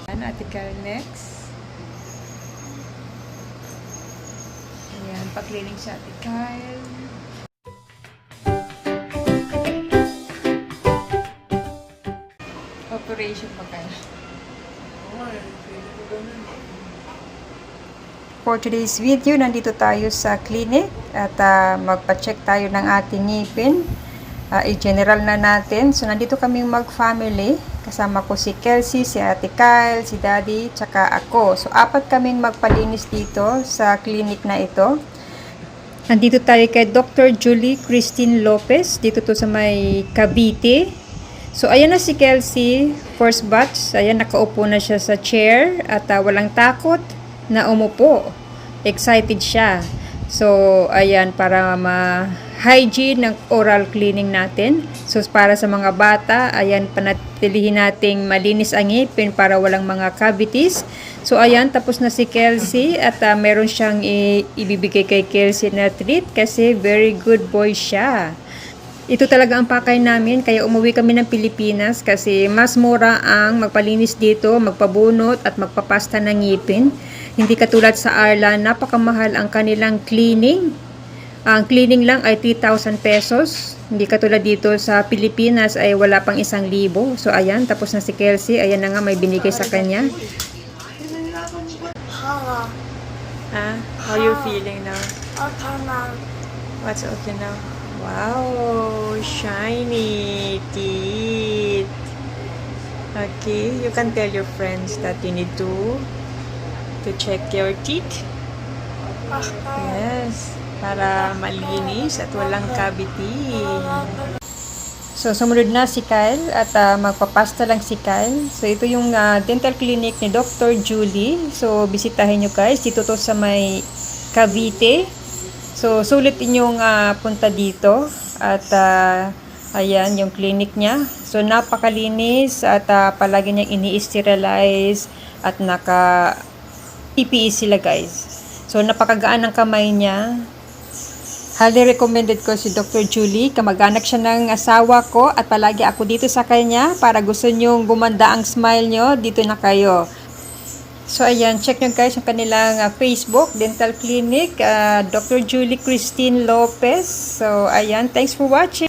Ano, Ate Kyle, next. Ayan, pa-cleaning siya, Ate Kyle. Operation pa kayo. For today's video, nandito tayo sa clinic at magpa-check tayo ng ating ngipin. I-general na natin. So, nandito kaming mag-family. Kasama ko si Kelsey, si Ate Kyle, si Daddy, tsaka ako. So, 4 kaming magpalinis dito sa clinic na ito. Nandito tayo kay Dr. Julie Christine Lopez. Dito to sa may Cavite. So, ayan na si Kelsey, first batch. Ayan, nakaupo na siya sa chair at walang takot na umupo. Excited siya. So, ayan, para ma-hygiene ng oral cleaning natin. So, para sa mga bata, ayan, panatilihin nating malinis ang ngipin para walang mga cavities. So, ayan, tapos na si Kelsey at meron siyang ibibigay kay Kelsey na treat kasi very good boy siya. Ito talaga ang pakay namin, kaya umuwi kami ng Pilipinas kasi mas mura ang magpalinis dito, magpabunot at magpapasta ng ngipin. Hindi katulad sa Arlan, napakamahal ang kanilang cleaning. Ang cleaning lang ay 3,000 pesos. Hindi katulad dito sa Pilipinas ay wala pang 1,000. So ayan, tapos na si Kelsey. Ayan na nga, may binigay sa kanya. How you feeling now? Okay now. What's okay now? Wow, shiny teeth. Okay, you can tell your friends that you need to check your teeth. Yes, para malinis at walang cavity. So, sumunod na si Kyle at magpapasta lang si Kyle. So, ito yung dental clinic ni Dr. Julie. So, bisitahin nyo guys. Dito to sa may Cavite. So, sulit inyong punta dito. At, ayan, yung clinic niya. So, napakalinis at palagi niyang ini-sterilize at naka-PPE sila guys. So, napakagaan ng kamay niya. Highly recommended ko si Dr. Julie. Kamag-anak siya ng asawa ko at palagi ako dito sa kanya. Para gusto nyong gumanda ang smile nyo, dito na kayo. So, ayan, check nyo guys ang kanilang Facebook, Dental Clinic, Dr. Julie Christine Lopez. So, ayan, thanks for watching.